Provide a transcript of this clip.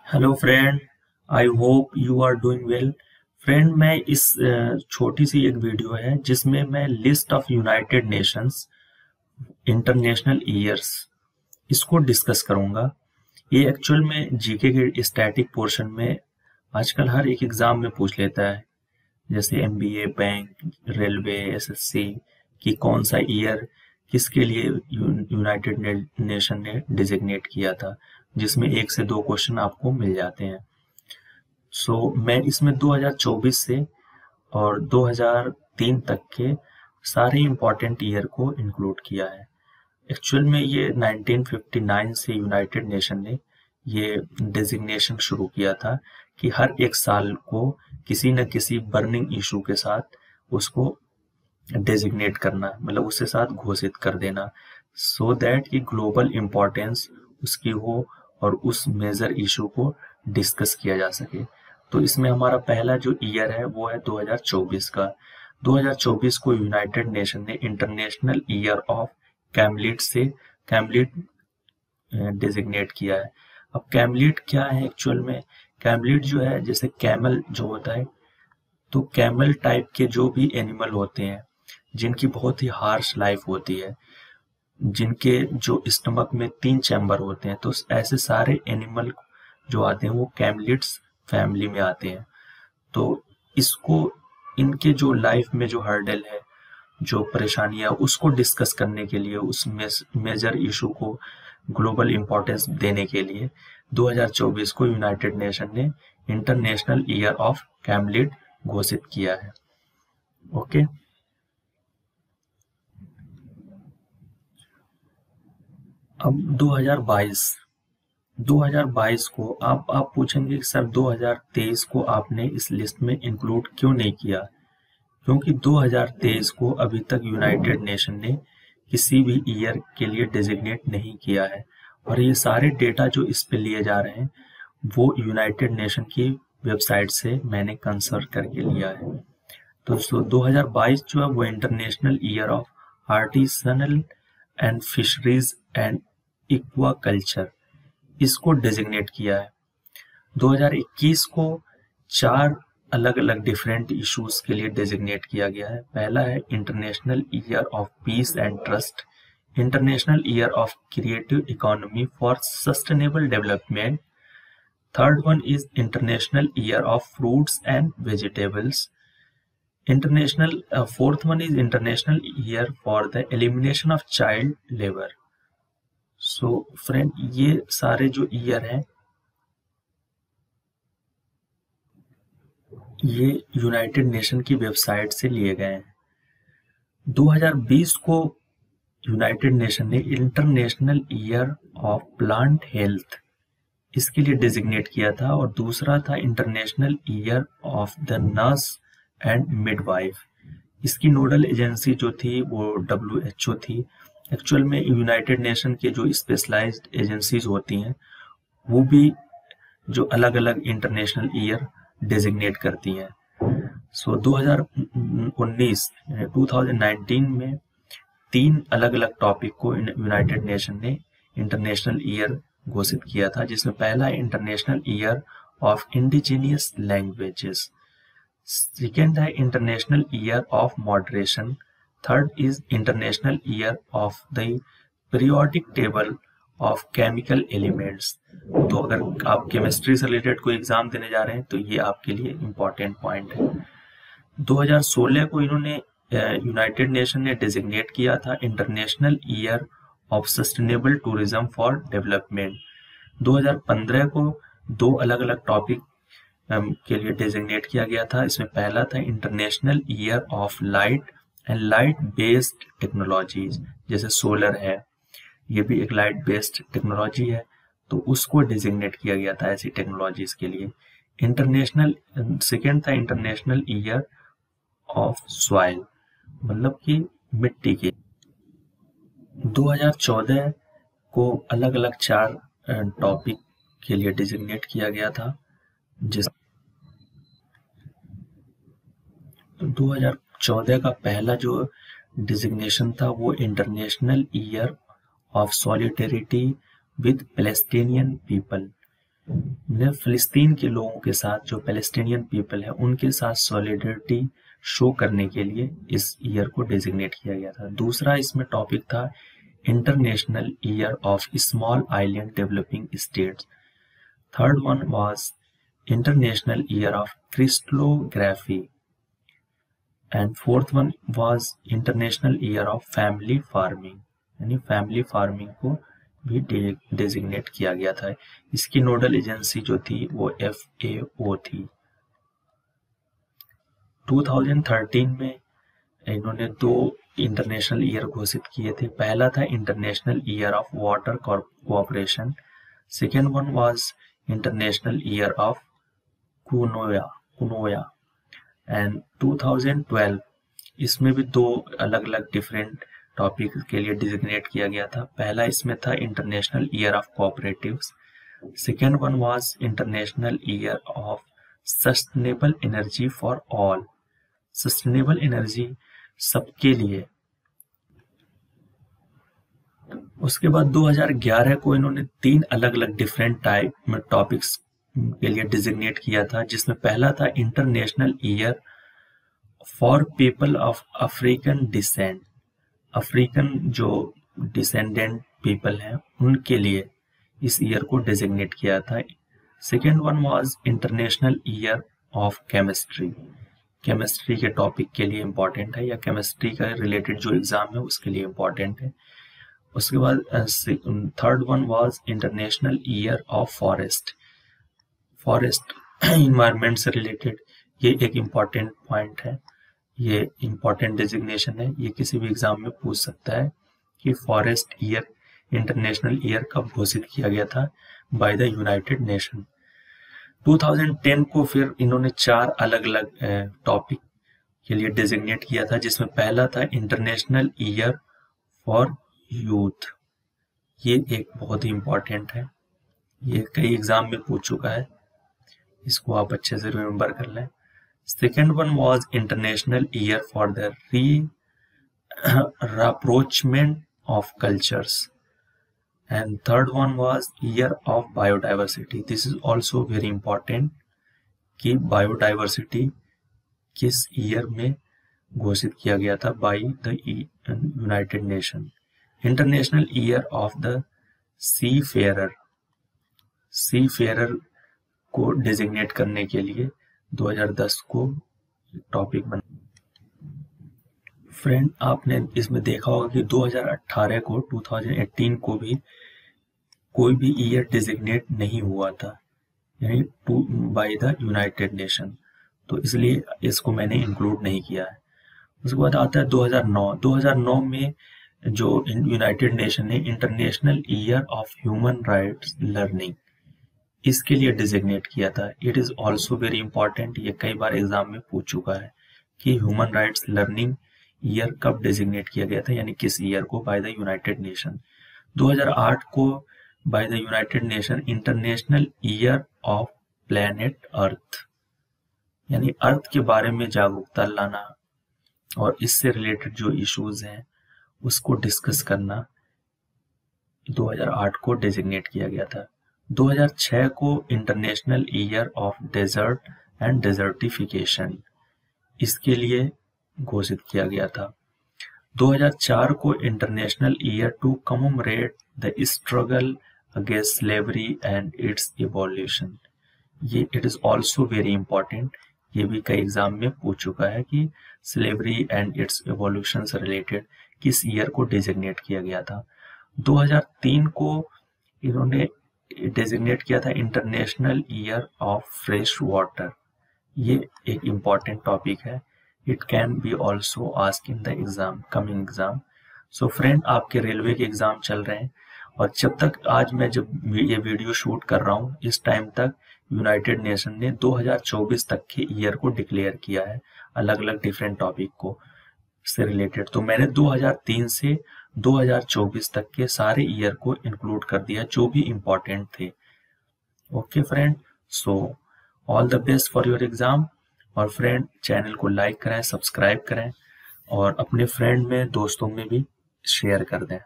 Hello friend. I hope you are doing well. Friend, मैं इस छोटी सी एक वीडियो है जिसमें मैं list of United Nations international years इसको डिस्कस करूंगा। ये एक्चुअल में जीके के स्टैटिक पोर्शन में आजकल हर एक एग्जाम में पूछ लेता है, जैसे एमबीए, बैंक, रेलवे, एसएससी कि कौन सा ईयर किसके लिए यूनाइटेड नेशन ने डिजिग्नेट किया था, जिसमें एक से दो क्वेश्चन आपको मिल जाते हैं। मैं इसमें 2024 से और 2003 तक के सारे इम्पोर्टेंट ईयर को इंक्लूड किया है। एक्चुअल में ये 1959 से यूनाइटेड नेशन ने ये डेजिग्नेशन शुरू किया था कि हर एक साल को किसी न किसी बर्निंग इशू के साथ उसको डेजिग्नेट करना, मतलब उसके साथ घोषित कर देना, सो दैट कि ग्लोबल इम्पोर्टेंस उसकी हो और उस मेजर इशू को डिस्कस किया जा सके। तो इसमें हमारा पहला जो ईयर है वो है 2024 का। 2024 को यूनाइटेड नेशन ने इंटरनेशनल ईयर ऑफ कैमलिट से कैमलिट डेजिग्नेट किया है। अब कैमलिट क्या है एक्चुअल में? कैमलिट जो है, जैसे कैमल जो होता है, तो कैमल टाइप के जो भी एनिमल होते हैं जिनकी बहुत ही हार्श लाइफ होती है, जिनके जो स्टमक में 3 चैम्बर होते हैं, तो ऐसे सारे एनिमल जो आते हैं वो कैमलिट्स फैमिली में आते हैं। तो इसको इनके जो लाइफ में जो हर्डल है, जो परेशानियां, उसको डिस्कस करने के लिए, उस मेजर इशू को ग्लोबल इम्पोर्टेंस देने के लिए 2024 को यूनाइटेड नेशन ने इंटरनेशनल ईयर ऑफ कैमलिट घोषित किया है। ओके। अब 2022 को आप पूछेंगे कि सर 2023 को आपने इस लिस्ट में इंक्लूड क्यों नहीं किया? क्योंकि 2023 को अभी तक यूनाइटेड नेशन ने किसी भी ईयर के लिए डेजिग्नेट नहीं किया है, और ये सारे डेटा जो इस पे लिए जा रहे हैं वो यूनाइटेड नेशन की वेबसाइट से मैंने कंसल्ट करके लिया है। तो 2022 जो है वो international year of artisanal and fisheries and aquaculture इसको डेजिग्नेट किया है। 2021 को 4 अलग अलग डिफरेंट इश्यूज के लिए डेजिग्नेट किया गया है। पहला है international year of peace and trust, international year of creative economy for sustainable development, third one is international year of fruits and vegetables, international fourth one is international year for the elimination of child labour. So friend, ये सारे जो year हैं ये United nation की website से लिए गए हैं। 2020 को यूनाइटेड नेशन ने international year of plant health इसके लिए डेजिग्नेट किया था, और दूसरा था international year of the nurse and midwife. इसकी नोडल एजेंसी जो थी वो WHO थी। एक्चुअल में यूनाइटेड नेशन के जो स्पेशलाइज्ड एजेंसीज होती हैं वो भी जो अलग अलग इंटरनेशनल ईयर डेजिग्नेट करती हैं। 2019 में 3 अलग अलग टॉपिक को यूनाइटेड नेशन ने इंटरनेशनल ईयर घोषित किया था, जिसमें पहला है international year of indigenous languages, second है international year of moderation, third is international year of the periodic table of chemical elements. तो अगर आप केमिस्ट्री से रिलेटेड कोई एग्जाम देने जा रहे हैं तो ये आपके लिए इम्पोर्टेंट पॉइंट है। 2016 को इन्होंने यूनाइटेड नेशन ने डेजिग्नेट किया था international year of sustainable tourism for development. 2015 को 2 अलग अलग टॉपिक के लिए डेजिग्नेट किया गया था। इसमें पहला था international year of light and light based technologies, जैसे सोलर है, ये भी एक लाइट बेस्ड टेक्नोलॉजी है, तो उसको डेजिग्नेट किया गया था ऐसी टेक्नोलॉजीज के लिए। सेकेंड था इंटरनेशनल ईयर ऑफ सॉइल, मतलब कि मिट्टी की। 2014 को अलग अलग 4 टॉपिक के लिए डेजिग्नेट किया गया था, जिस 2014 का पहला जो डिजिग्नेशन था वो international year of solidarity with Palestinian people. ने फिलिस्तीन के लोगों के साथ, जो पैलेस्टीनियन पीपल है, उनके साथ सॉलिडरिटी शो करने के लिए इस ईयर को डेजिग्नेट किया गया था। दूसरा इसमें टॉपिक था international year of small island developing states. Third one was international year of crystallography and fourth one was international year of family farming, यानी फैमिली फार्मिंग को भी डेजिग्नेट किया गया था। इसकी नोडल एजेंसी जो थी वो FAO थी। 2013 में इन्होंने 2 इंटरनेशनल ईयर घोषित किए थे। पहला था international year of water cooperation, second one was international year of quinoa and 2012 इसमें भी 2 अलग अलग डिफरेंट टॉपिक के लिए डिजिग्नेट किया गया था। पहला इसमें था international year of cooperatives, second one was international year of sustainable energy for all, sustainable energy सबके लिए। उसके बाद 2011 को इन्होंने 3 अलग अलग डिफरेंट टाइप में टॉपिक्स के लिए डिजिग्नेट किया था, जिसमें पहला था international year for people of African descent, African जो डिसेंडेंट पीपल हैं उनके लिए इस ईयर को डेजिग्नेट किया था। Second one was international year of chemistry, chemistry के टॉपिक के लिए इम्पोर्टेंट है, या केमिस्ट्री का रिलेटेड जो एग्जाम है उसके लिए इम्पोर्टेंट है। उसके बाद third one was international year of forest, forest environment से रिलेटेड ये एक इम्पॉर्टेंट पॉइंट है, ये इम्पॉर्टेंट डेजिग्नेशन है। ये किसी भी एग्जाम में पूछ सकता है कि फॉरेस्ट ईयर, इंटरनेशनल ईयर कब घोषित किया गया था बाय द यूनाइटेड नेशन। 2010 को फिर इन्होंने 4 अलग अलग टॉपिक के लिए डेजिग्नेट किया था, जिसमें पहला था इंटरनेशनल ईयर फॉर यूथ, ये एक बहुत ही इम्पॉर्टेंट है, ये कई एग्जाम में पूछ चुका है, इसको आप अच्छे से रिमेम्बर कर लें। Second one was international year for the rapprochement of cultures and third one was year of biodiversity. This is also very important कि biodiversity किस ईयर में घोषित किया गया था by the United Nations. International year of the seafarer, seafarer को designate करने के लिए 2010 को टॉपिक बना। फ्रेंड, आपने इसमें देखा होगा कि 2018 को 2018 को भी कोई भी ईयर डेजिग्नेट नहीं हुआ था, यानी बाय द यूनाइटेड नेशन, तो इसलिए इसको मैंने इंक्लूड नहीं किया है। उसके बाद आता है 2009 में जो यूनाइटेड नेशन ने international year of human rights learning इसके लिए डिजिग्नेट किया था। It is also very important, ये कई बार एग्जाम में पूछ चुका है कि ह्यूमन राइट्स लर्निंग ईयर कब डेजिग्नेट किया गया था, यानी किस ईयर को बाय द यूनाइटेड नेशन। 2008 को by the United Nation international year of planet earth, यानी अर्थ के बारे में जागरूकता लाना और इससे रिलेटेड जो इश्यूज हैं उसको डिस्कस करना 2008 को डेजिग्नेट किया गया था। 2006 को international year of desert and desertification इसके लिए घोषित किया गया था। 2004 को international year to commemorate the struggle against slavery and its evolution, ये it is also very important, ये भी कई एग्जाम में पूछ चुका है कि स्लेवरी एंड इट्स इवोल्यूशन से रिलेटेड किस ईयर को डेजिग्नेट किया गया था। 2003 को इन्होंने डेजिग्नेट किया था international year of fresh water, ये एक इम्पॉर्टेंट टॉपिक है, it can be also ask in the exam, coming exam. So friend, आपके रेलवे के एग्जाम चल रहे हैं और जब तक आज मैं जब ये वीडियो शूट कर रहा हूँ इस टाइम तक यूनाइटेड नेशन ने 2024 तक के ईयर को डिक्लेयर किया है अलग अलग डिफरेंट टॉपिक को से रिलेटेड। तो मैंने 2003 से 2024 तक के सारे ईयर को इंक्लूड कर दिया जो भी इम्पोर्टेंट थे। Okay friend, so all the best for your exam. और फ्रेंड, चैनल को लाइक करें, सब्सक्राइब करें और अपने फ्रेंड में, दोस्तों में भी शेयर कर दें।